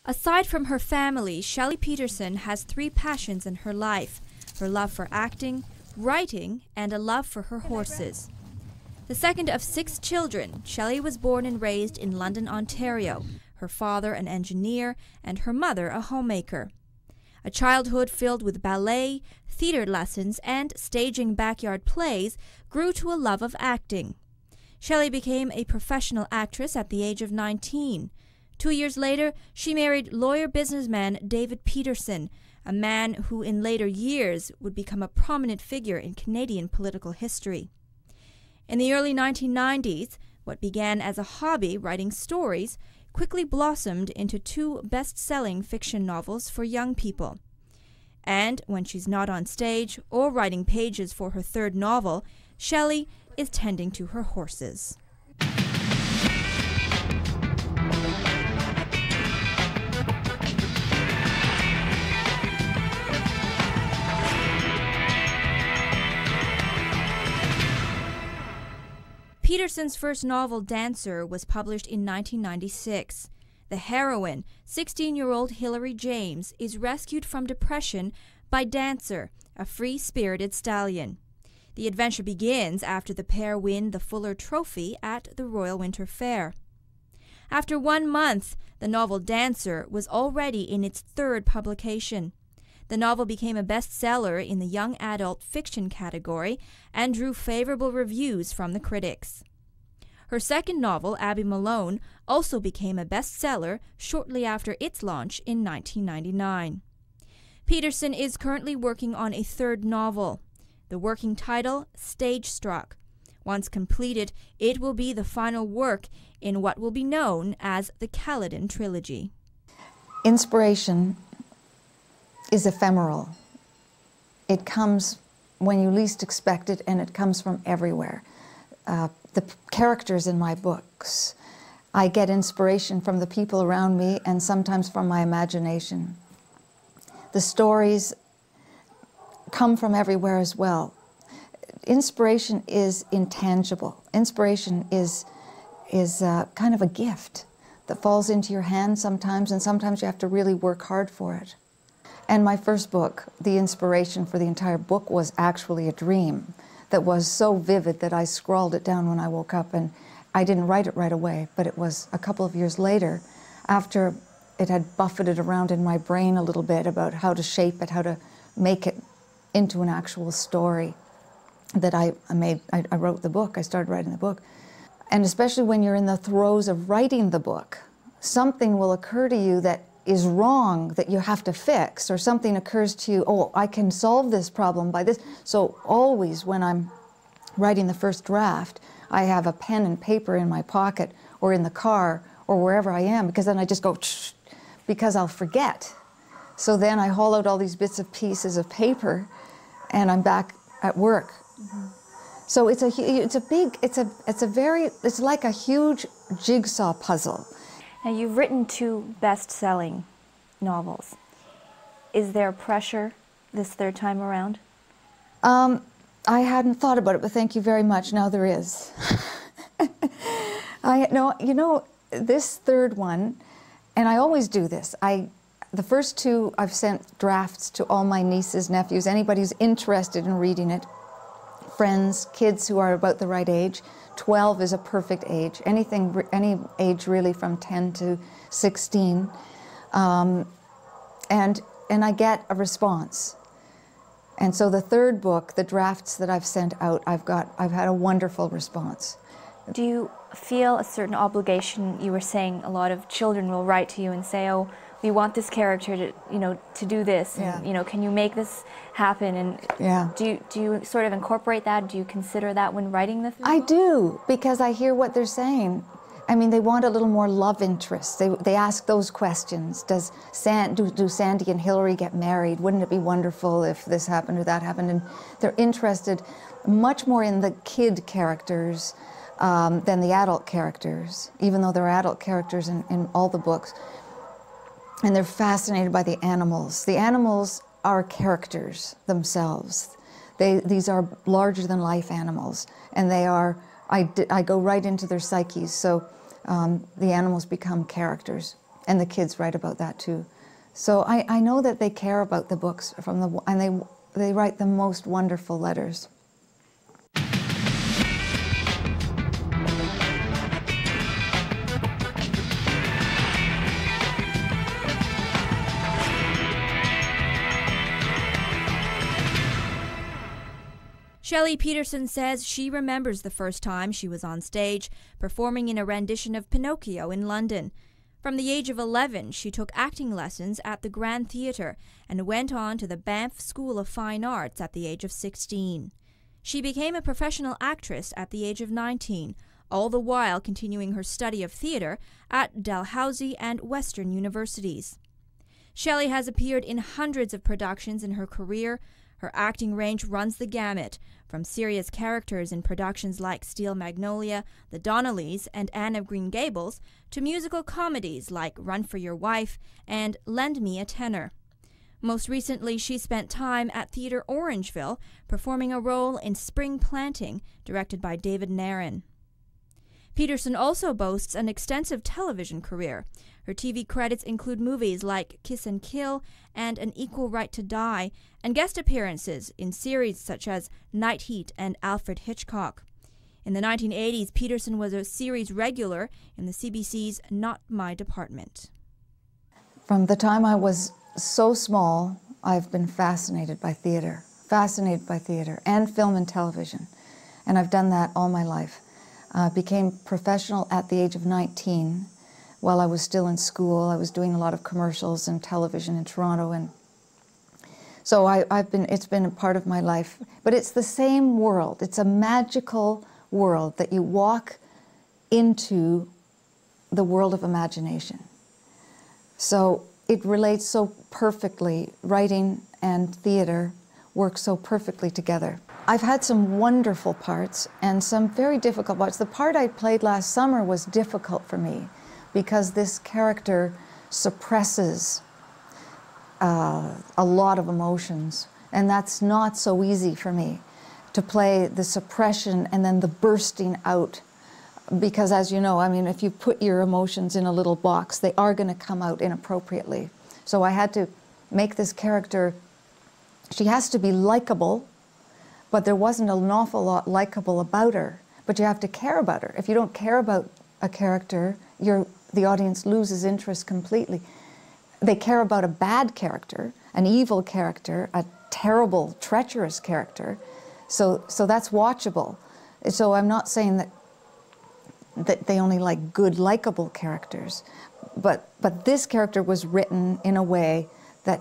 Aside from her family, Shelly Peterson has three passions in her life: her love for acting, writing, and a love for her horses. The second of 6 children, Shelly was born and raised in London, Ontario, her father an engineer and her mother a homemaker. A childhood filled with ballet, theater lessons, and staging backyard plays grew to a love of acting. Shelly became a professional actress at the age of 19. 2 years later, she married lawyer-businessman David Peterson, a man who in later years would become a prominent figure in Canadian political history. In the early 1990s, what began as a hobby writing stories quickly blossomed into 2 best-selling fiction novels for young people. And when she's not on stage or writing pages for her 3rd novel, Shelly is tending to her horses. Peterson's first novel, Dancer, was published in 1996. The heroine, 16-year-old Hilary James, is rescued from depression by Dancer, a free-spirited stallion. The adventure begins after the pair win the Fuller Trophy at the Royal Winter Fair. After 1 month, the novel Dancer was already in its 3rd publication. The novel became a bestseller in the young adult fiction category and drew favorable reviews from the critics. Her 2nd novel, Abby Malone, also became a bestseller shortly after its launch in 1999. Peterson is currently working on a 3rd novel. The working title, Stage Struck. Once completed, it will be the final work in what will be known as the Caledon trilogy. Inspiration is ephemeral. It comes when you least expect it, and it comes from everywhere. The characters in my books, I get inspiration from the people around me and sometimes from my imagination. The stories come from everywhere as well. Inspiration is intangible. Inspiration is kind of a gift that falls into your hand sometimes, and sometimes you have to really work hard for it. And my first book, the inspiration for the entire book was actually a dream that was so vivid that I scrawled it down when I woke up, and I didn't write it right away, but it was a couple of years later, after it had buffeted around in my brain a little bit about how to shape it, how to make it into an actual story, that I wrote the book. I started writing the book. And especially when you're in the throes of writing the book, something will occur to you that is wrong that you have to fix, or something occurs to you, oh, I can solve this problem by this. So always when I'm writing the first draft, I have a pen and paper in my pocket or in the car or wherever I am, because then I just go, shh, because I'll forget. So then I haul out all these bits of pieces of paper and I'm back at work. Mm-hmm. So it's like a huge jigsaw puzzle. Now, you've written 2 best-selling novels. Is there pressure this 3rd time around? I hadn't thought about it, but thank you very much. Now there is. You know, this 3rd one, and I always do this. The first 2, I've sent drafts to all my nieces, nephews, anybody who's interested in reading it, friends, kids who are about the right age. 12 is a perfect age, any age really from 10 to 16. And I get a response. And so the 3rd book, the drafts that I've sent out, I've had a wonderful response. Do you feel a certain obligation? You were saying a lot of children will write to you and say, oh, we want this character to do this, and, yeah. Can you make this happen? And yeah. Do you sort of incorporate that? Do you consider that when writing the film? I do, because I hear what they're saying. I mean, they want a little more love interest. They ask those questions. Do Sandy and Hilary get married? Wouldn't it be wonderful if this happened or that happened? And they're interested much more in the kid characters than the adult characters, even though there are adult characters in all the books. And they're fascinated by the animals. The animals are characters themselves. These are larger-than-life animals, and they are. I go right into their psyches, so the animals become characters. and the kids write about that too. So I know that they care about the books and they write the most wonderful letters. Shelly Peterson says she remembers the first time she was on stage, performing in a rendition of Pinocchio in London. From the age of 11, she took acting lessons at the Grand Theatre and went on to the Banff School of Fine Arts at the age of 16. She became a professional actress at the age of 19, all the while continuing her study of theatre at Dalhousie and Western universities. Shelly has appeared in hundreds of productions in her career. Her acting range runs the gamut, from serious characters in productions like Steel Magnolia, The Donnellys, and Anne of Green Gables, to musical comedies like Run for Your Wife and Lend Me a Tenor. Most recently, she spent time at Theatre Orangeville, performing a role in Spring Planting, directed by David Nairn. Peterson also boasts an extensive television career. Her TV credits include movies like Kiss and Kill and An Equal Right to Die, and guest appearances in series such as Night Heat and Alfred Hitchcock. In the 1980s, Peterson was a series regular in the CBC's Not My Department. From the time I was so small, I've been fascinated by theatre and film and television, and I've done that all my life. Became professional at the age of 19. While I was still in school, I was doing a lot of commercials and television in Toronto, and so it's been a part of my life. But it's the same world. It's a magical world that you walk into, the world of imagination. So it relates so perfectly. Writing and theatre work so perfectly together. I've had some wonderful parts and some very difficult parts. The part I played last summer was difficult for me because this character suppresses a lot of emotions, and that's not so easy for me, to play the suppression and then the bursting out, because as you know, I mean, if you put your emotions in a little box, they are going to come out inappropriately. So I had to make this character, she has to be likable, but there wasn't an awful lot likable about her, but you have to care about her. If you don't care about a character, the audience loses interest completely. They care about a bad character, an evil character, a terrible, treacherous character, so that's watchable. So I'm not saying that they only like good, likable characters, but this character was written in a way that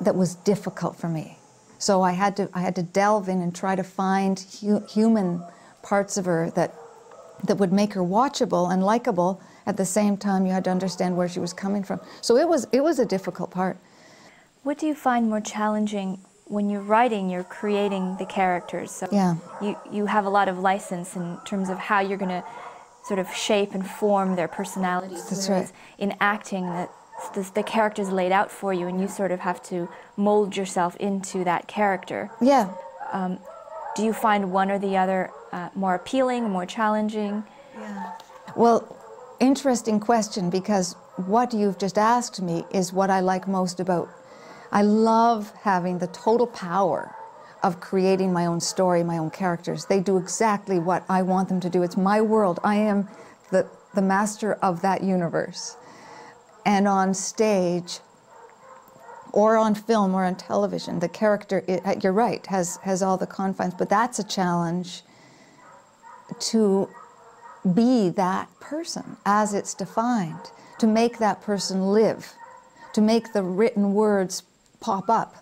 was difficult for me. So I had to delve in and try to find human parts of her that would make her watchable and likable. At the same time, you had to understand where she was coming from. So it was a difficult part. What do you find more challenging when you're writing? You're creating the characters. So yeah. You have a lot of license in terms of how you're going to sort of shape and form their personalities. That's right. In acting, the character's laid out for you, and you sort of have to mold yourself into that character. Yeah. Do you find one or the other more appealing, more challenging? Yeah. Well, interesting question, because what you've just asked me is what I like most about. I love having the total power of creating my own story, my own characters. They do exactly what I want them to do. It's my world. I am the master of that universe. And on stage, or on film, or on television, the character, you're right, has all the confines, but that's a challenge to be that person as it's defined, to make that person live, to make the written words pop up.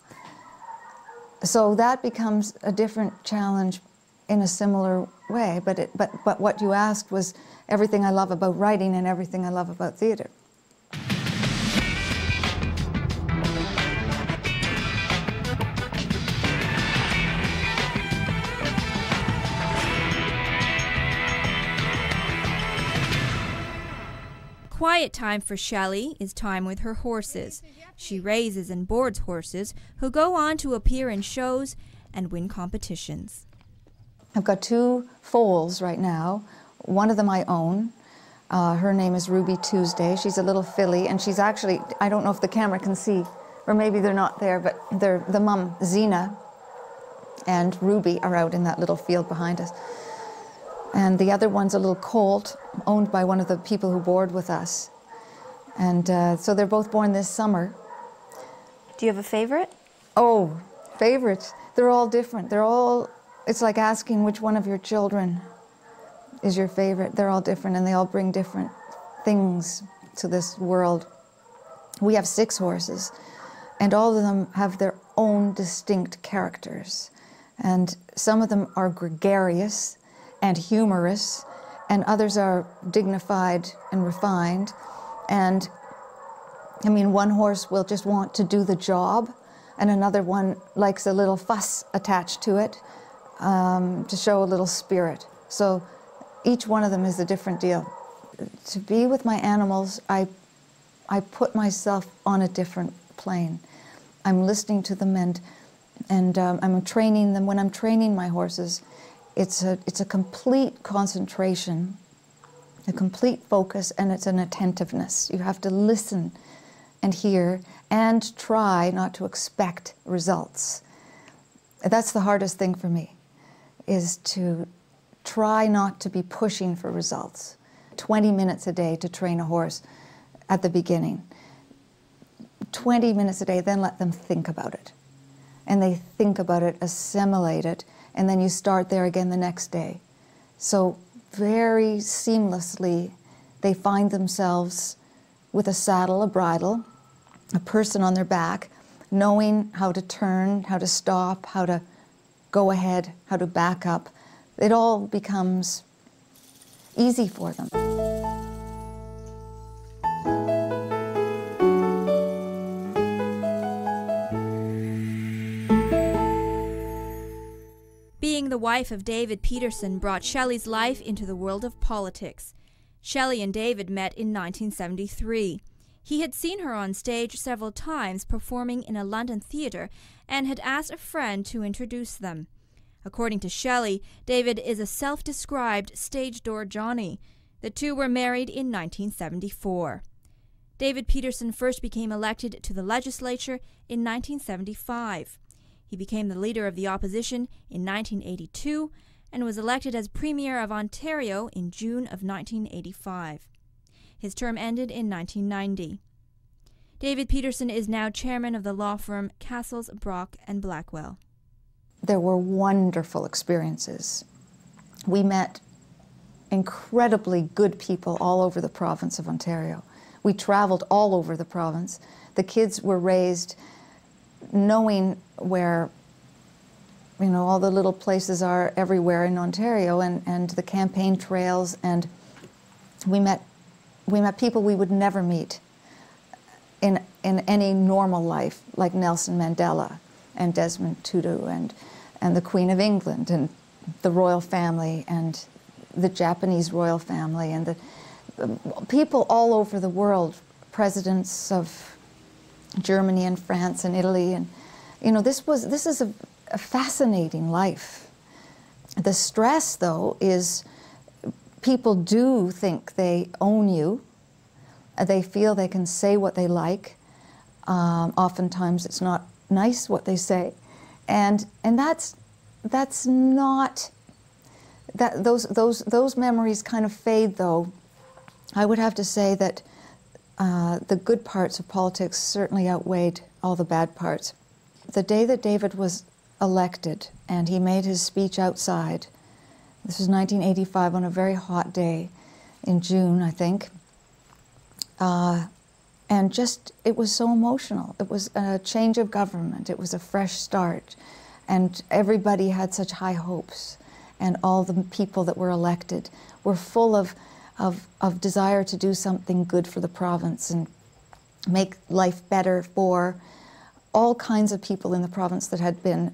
So that becomes a different challenge in a similar way, but what you asked was everything I love about writing and everything I love about theatre. Quiet time for Shelly is time with her horses. She raises and boards horses who go on to appear in shows and win competitions. I've got 2 foals right now. One of them I own. Her name is Ruby Tuesday. She's a little filly, and she's actually, I don't know if the camera can see, or maybe they're not there, but the mum, Zena, and Ruby are out in that little field behind us. And the other one's a little colt, owned by one of the people who board with us. And so they're both born this summer. Do you have a favorite? Oh, favorites. They're all different. They're all, it's like asking which one of your children is your favorite. They're all different, and they all bring different things to this world. We have 6 horses, and all of them have their own distinct characters. And some of them are gregarious and humorous, and others are dignified and refined. And I mean, one horse will just want to do the job, and another one likes a little fuss attached to it to show a little spirit. So each one of them is a different deal. To be with my animals, I put myself on a different plane. I'm listening to them, and I'm training them. When I'm training my horses, it's a complete concentration, a complete focus, and it's an attentiveness. You have to listen and hear and try not to expect results. That's the hardest thing for me, is to try not to be pushing for results. 20 minutes a day to train a horse at the beginning. 20 minutes a day, then let them think about it. And they think about it, assimilate it, and then you start there again the next day. So very seamlessly, they find themselves with a saddle, a bridle, a person on their back, knowing how to turn, how to stop, how to go ahead, how to back up. It all becomes easy for them. Being the wife of David Peterson brought Shelly's life into the world of politics. Shelly and David met in 1973. He had seen her on stage several times performing in a London theatre and had asked a friend to introduce them. According to Shelly, David is a self-described stage door Johnny. The two were married in 1974. David Peterson first became elected to the legislature in 1975. He became the leader of the opposition in 1982 and was elected as Premier of Ontario in June of 1985. His term ended in 1990. David Peterson is now chairman of the law firm Castles, Brock and Blackwell. There were wonderful experiences. We met incredibly good people all over the province of Ontario. We traveled all over the province. The kids were raised knowing where, you know, all the little places are everywhere in Ontario, and the campaign trails, and we met people we would never meet in any normal life, like Nelson Mandela and Desmond Tutu and the Queen of England and the royal family and the Japanese royal family and the people all over the world, presidents of Germany and France and Italy, and you know, this is a fascinating life. The stress, though, is people do think they own you. They feel they can say what they like. Oftentimes, it's not nice what they say, and that's not that those memories kind of fade, though. I would have to say that the good parts of politics certainly outweighed all the bad parts. The day that David was elected and he made his speech outside, this was 1985 on a very hot day in June, I think, and just, it was so emotional. It was a change of government. It was a fresh start, and everybody had such high hopes, and all the people that were elected were full of desire to do something good for the province and make life better for all kinds of people in the province that had been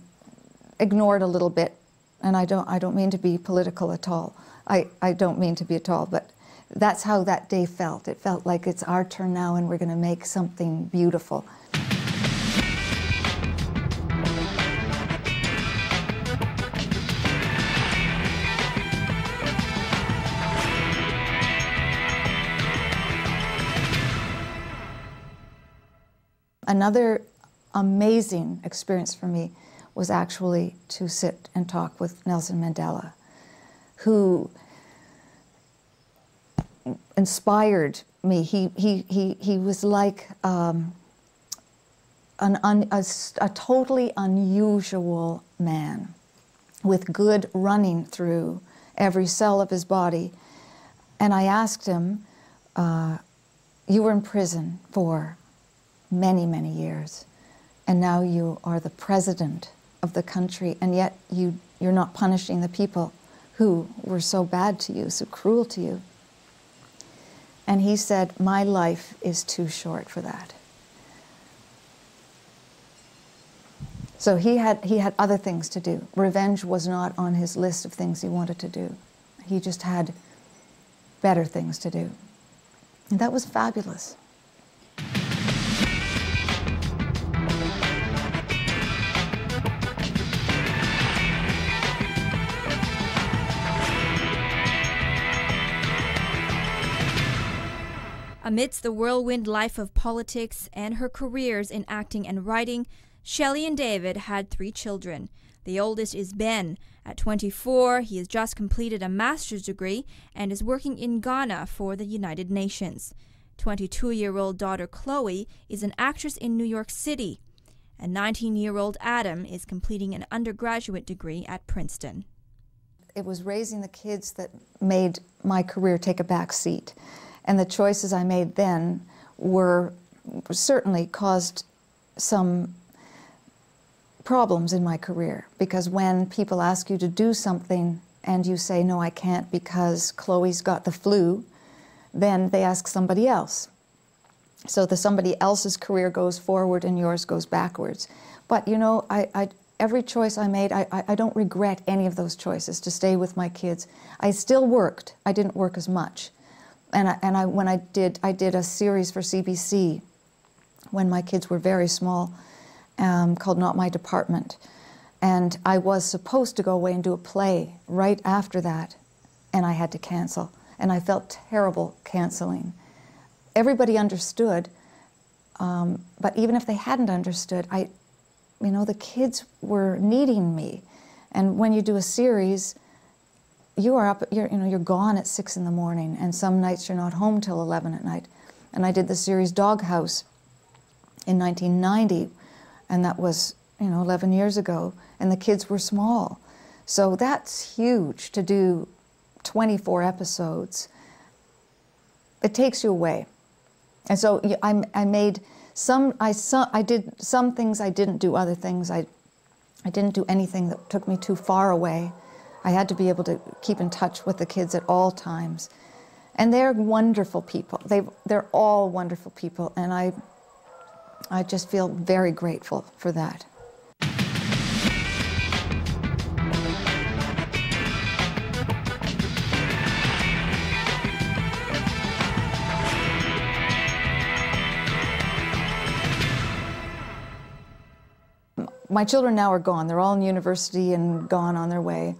ignored a little bit. And I don't mean to be political at all. I don't mean to be at all, but that's how that day felt. It felt like it's our turn now and we're going to make something beautiful. Another amazing experience for me was actually to sit and talk with Nelson Mandela, who inspired me. He was like a totally unusual man, with good running through every cell of his body. And I asked him, you were in prison for many, many years, and now you are the president of the country, and yet you're not punishing the people who were so bad to you, so cruel to you. And he said, my life is too short for that. So he had other things to do. Revenge was not on his list of things he wanted to do. He just had better things to do. And that was fabulous. Amidst the whirlwind life of politics and her careers in acting and writing, Shelly and David had 3 children. The oldest is Ben. At 24, he has just completed a master's degree and is working in Ghana for the United Nations. 22-year-old daughter Chloe is an actress in New York City. And 19-year-old Adam is completing an undergraduate degree at Princeton. It was raising the kids that made my career take a back seat. And the choices I made then were certainly caused some problems in my career, because when people ask you to do something and you say, no, I can't because Chloe's got the flu, then they ask somebody else. So somebody else's career goes forward and yours goes backwards. But you know, every choice I made, I don't regret any of those choices to stay with my kids. I still worked. I didn't work as much. When I did a series for CBC when my kids were very small, called Not My Department. And I was supposed to go away and do a play right after that, and I had to cancel. And I felt terrible canceling. Everybody understood, but even if they hadn't understood, the kids were needing me. And when you do a series, you're gone at 6 in the morning, and some nights you're not home till 11 at night. And I did the series Doghouse in 1990, and that was 11 years ago, and the kids were small. So that's huge, to do 24 episodes. It takes you away. And so I did some things, I didn't do other things. I didn't do anything that took me too far away. I had to be able to keep in touch with the kids at all times. And they're wonderful people. They're all wonderful people, and I just feel very grateful for that. My children now are gone. They're all in university and gone on their way.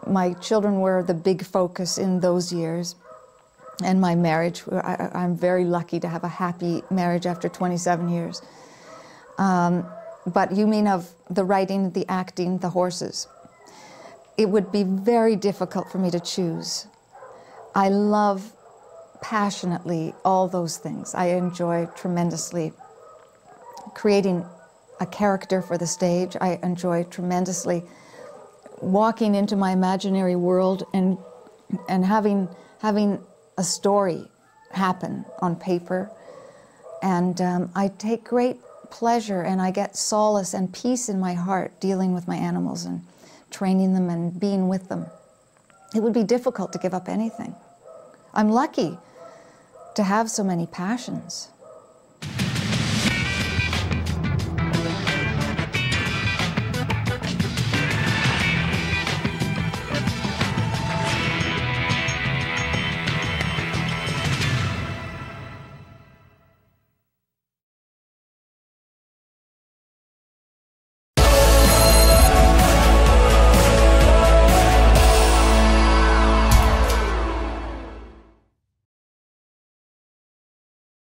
My children were the big focus in those years. And my marriage, I'm very lucky to have a happy marriage after 27 years. But you mean of the writing, the acting, the horses. It would be very difficult for me to choose. I love passionately all those things. I enjoy tremendously creating a character for the stage. I enjoy tremendously walking into my imaginary world and having a story happen on paper. And I take great pleasure and I get solace and peace in my heart dealing with my animals and training them and being with them. It would be difficult to give up anything. I'm lucky to have so many passions.